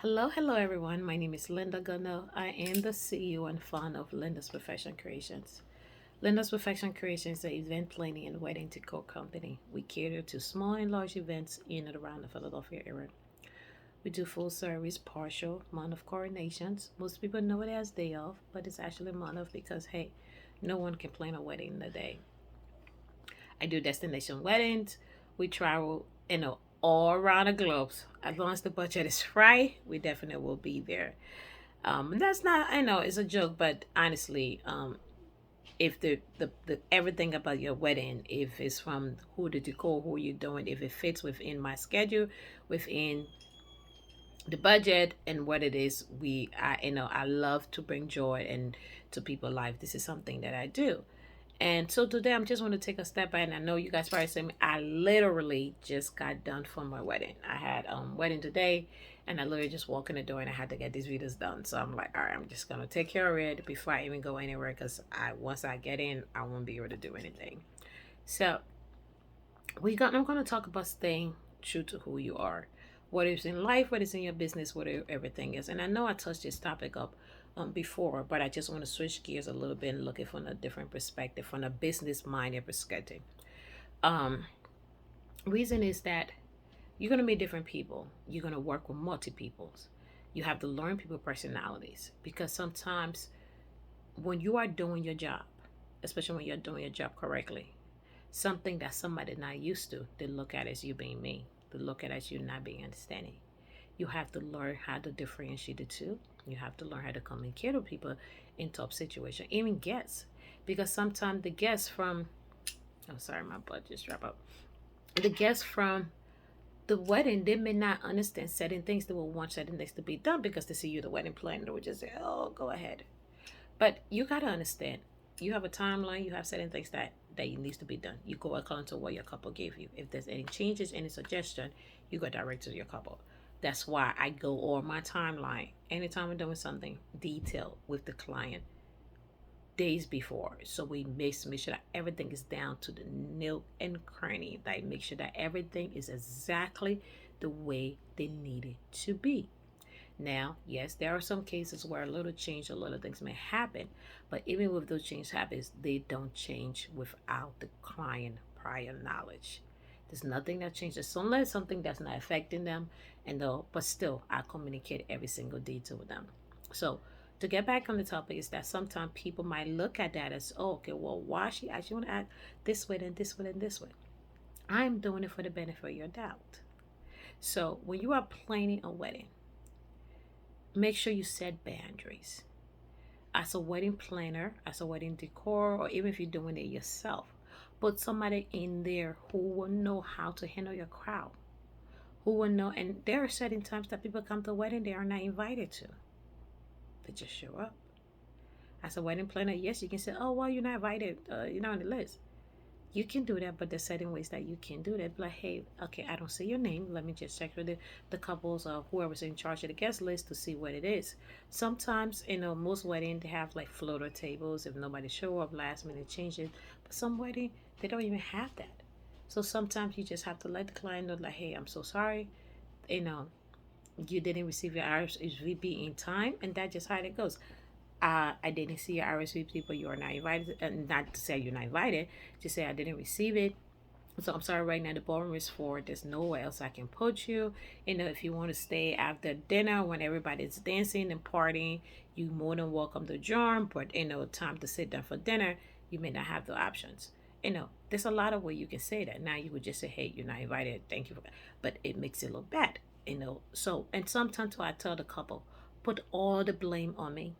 Hello everyone. My name is Linda Gunno. I am the CEO and founder of Linda's Perfection Creations. Linda's Perfection Creations is an event planning and wedding decor company. We cater to small and large events in and around the Philadelphia area. We do full service, partial, month of coronations. Most people know it as day off, but it's actually month of because hey, no one can plan a wedding in a day. I do destination weddings. We travel, all around the globe. As long as the budget is right, we definitely will be there. That's not, I know it's a joke, but honestly, if the everything about your wedding, if it's from who the decor, who you're doing, if it fits within my schedule, within the budget and what it is, I love to bring joy and to people life. This is something that I do. And so today I'm just want to take a step back, and I know you guys probably say I literally just got done from my wedding. I had wedding today, and I literally just walked in the door and I had to get these videos done. So I'm like, all right, I'm just gonna take care of it before I even go anywhere, because I once I get in, I won't be able to do anything. So I'm gonna talk about staying true to who you are, what is in life, what is in your business, what everything is. And I know I touched this topic up before, but I just want to switch gears a little bit and look at it from a different perspective, from a business minded perspective. Um, Reason is that you're gonna meet different people. You're gonna work with multi peoples. You have to learn people personalities, because sometimes when you are doing your job, especially when you're doing your job correctly, something that somebody not used to, they look at as you being mean. They look at as you not being understanding. You have to learn how to differentiate the two. You have to learn how to communicate with people in tough situations, even guests. Because sometimes the guests from, oh, sorry, my butt just dropped out. The guests from the wedding, they may not understand certain things. They will want certain things to be done because they see you the wedding planner. They would just say, oh, go ahead. But you got to understand, you have a timeline, you have certain things that needs to be done. You go according to what your couple gave you. If there's any changes, any suggestion, you go direct to your couple. That's why I go on my timeline anytime I'm doing something detailed with the client days before. So we make sure that everything is down to the nook and cranny. Like make sure that everything is exactly the way they need it to be. Now, yes, there are some cases where a little change, a little things may happen, but even with those change habits, they don't change without the client prior knowledge. There's nothing that changes unless something that's not affecting them, and though, but still, I communicate every single detail with them. So, to get back on the topic, is that sometimes people might look at that as, oh, okay, well, why she actually want to act this way, then this way, then this way. I'm doing it for the benefit of your doubt. So, when you are planning a wedding, make sure you set boundaries. As a wedding planner, as a wedding decor, or even if you're doing it yourself, put somebody in there who will know how to handle your crowd, who will know. And there are certain times that people come to a wedding they are not invited to, they just show up. As a wedding planner, yes, you can say, oh, well, you're not invited, you're not on the list. You can do that, but there's certain ways that you can do that. Like, hey, okay, I don't see your name. Let me just check with the couples or whoever's in charge of the guest list to see what it is. Sometimes, most weddings they have like floater tables if nobody show up, last minute changes. But some wedding they don't even have that. So sometimes you just have to let the client know, like, hey, I'm so sorry. You know, you didn't receive your RSVP in time, and that's just how it goes. I didn't see your RSVP, but you are not invited. Not to say you're not invited, just say I didn't receive it. So I'm sorry, right now the ballroom is full. There's nowhere else I can put you. If you want to stay after dinner when everybody's dancing and partying, you more than welcome to join. But time to sit down for dinner, you may not have the options. There's a lot of way you can say that. Now you would just say, hey, you're not invited. Thank you for that. But it makes it look bad. So and sometimes I tell the couple, put all the blame on me.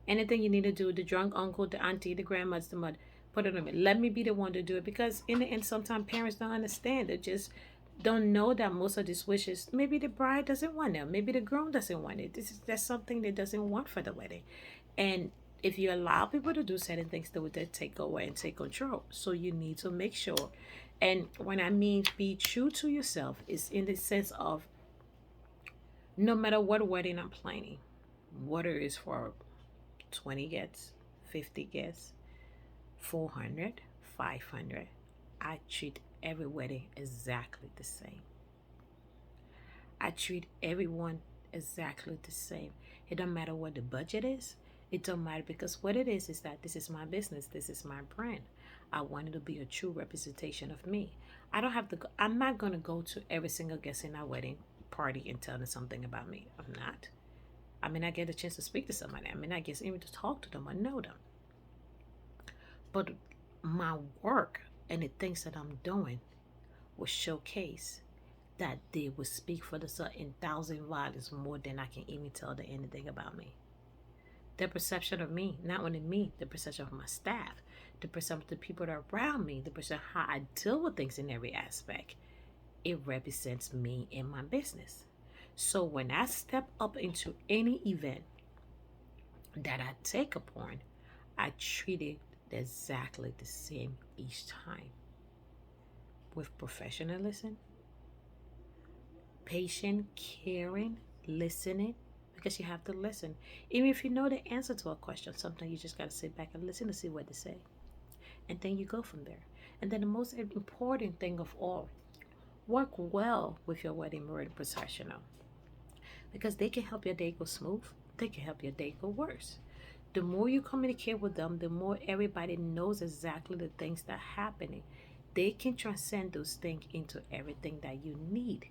Anything you need to do, the drunk uncle, the auntie, the grandma's, the mother, put it on me. Let me be the one to do it, because in the end, sometimes parents don't understand. They just don't know that most of these wishes, maybe the bride doesn't want them, maybe the groom doesn't want it. That's something they doesn't want for the wedding. And if you allow people to do certain things, they would take away and take control. So you need to make sure. And when I mean be true to yourself, is in the sense of no matter what wedding I'm planning, whether it's for 20 guests, 50 guests, 400, 500. I treat every wedding exactly the same. I treat everyone exactly the same. It don't matter what the budget is. It don't matter because what it is that this is my business. This is my brand. I want it to be a true representation of me. I don't have to go, I'm not going to go to every single guest in our wedding party and tell them something about me. I'm not. I mean, I get a chance to speak to somebody. I mean, I get even to talk to them. I know them. But my work and the things that I'm doing will showcase that they will speak for the certain thousand volumes more than I can even tell them anything about me. The perception of me, not only me, the perception of my staff, the perception of the people that are around me, the perception of how I deal with things in every aspect, it represents me and my business. So when I step up into any event that I take upon, I treat it exactly the same each time with professionalism, patient, caring, listening, because you have to listen. Even if you know the answer to a question, sometimes you just got to sit back and listen to see what they say. And then you go from there. And then the most important thing of all, work well with your wedding marine professional because they can help your day go smooth. They can help your day go worse. The more you communicate with them, the more everybody knows exactly the things that are happening. They can transcend those things into everything that you need.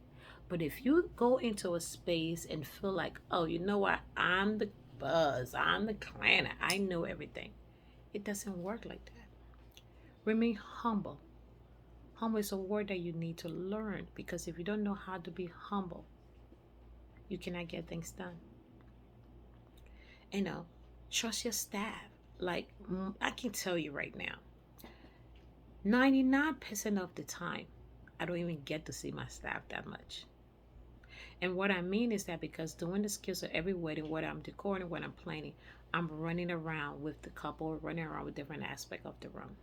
But if you go into a space and feel like, oh, you know what, I'm the buzz, I'm the clan, I know everything, it doesn't work like that. Remain humble. Humble is a word that you need to learn because if you don't know how to be humble, you cannot get things done. You know, trust your staff. Like, I can tell you right now, 99% of the time, I don't even get to see my staff that much. And what I mean is that because doing the skills of every wedding, what I'm decorating, what I'm planning, I'm running around with the couple, running around with different aspects of the room.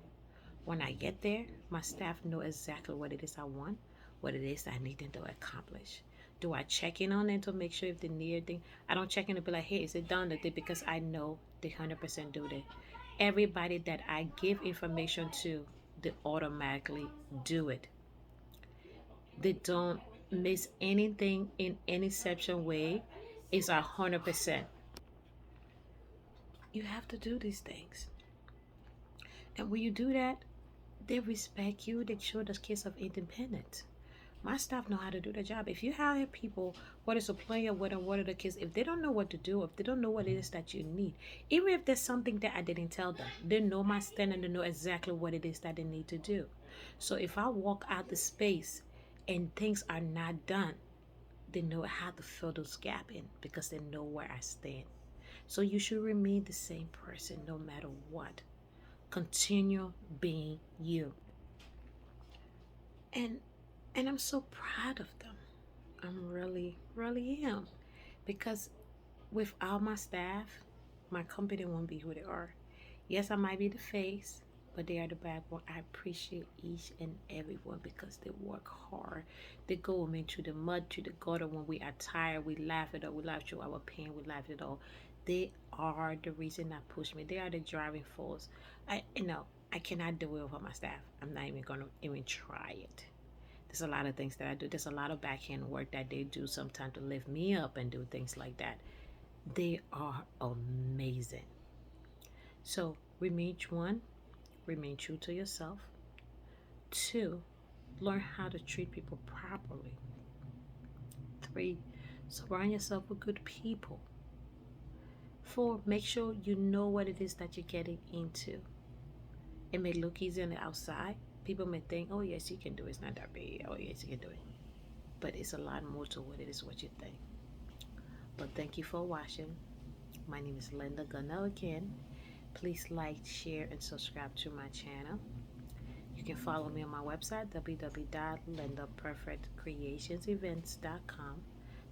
When I get there, my staff know exactly what it is I want, what it is I need them to accomplish. Do I check in on them to make sure if they need anything? I don't check in to be like, hey, is it done today? Because I know they 100% do that. Everybody that I give information to, they automatically do it. They don't miss anything in any section way. It's 100%. You have to do these things. And when you do that, they respect you. They show the case of independence. My staff know how to do their job. If you hire people, what is a player, what are the kids, if they don't know what to do, if they don't know what it is that you need, even if there's something that I didn't tell them, they know my stand and they know exactly what it is that they need to do. So if I walk out the space and things are not done, they know how to fill those gaps in because they know where I stand. So you should remain the same person no matter what. Continue being you. And I'm so proud of them. I'm really, really am. Because without my staff, my company won't be who they are. Yes, I might be the face, but they are the backbone. I appreciate each and every one because they work hard. They go with me through the mud, through the gutter. When we are tired, we laugh it up. We laugh through our pain. We laugh it all. They are the reason that push me. They are the driving force. I cannot do it without my staff. I'm not even gonna even try it. There's a lot of things that I do. There's a lot of backhand work that they do sometimes to lift me up and do things like that. They are amazing. So remain one, remain true to yourself. Two, learn how to treat people properly. Three, surround yourself with good people. Four, make sure you know what it is that you're getting into. It may look easy on the outside. People may think, oh yes, you can do it. It's not that big. Oh yes, you can do it. But it's a lot more to what it is what you think. But thank you for watching. My name is Linda Gunnell again. Please like, share, and subscribe to my channel. You can follow me on my website, www.lindaperfectcreationsevents.com,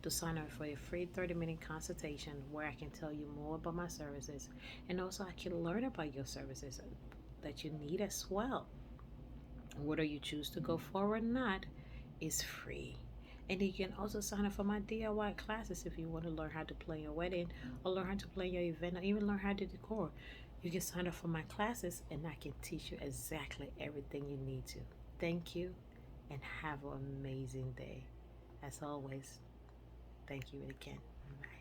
to sign up for a free 30-minute consultation where I can tell you more about my services and also I can learn about your services that you need as well. Whether you choose to go forward or not is free. And you can also sign up for my DIY classes if you want to learn how to plan your wedding or learn how to plan your event or even learn how to decor. You can sign up for my classes and I can teach you exactly everything you need to. Thank you and have an amazing day. As always. Thank you again. Bye.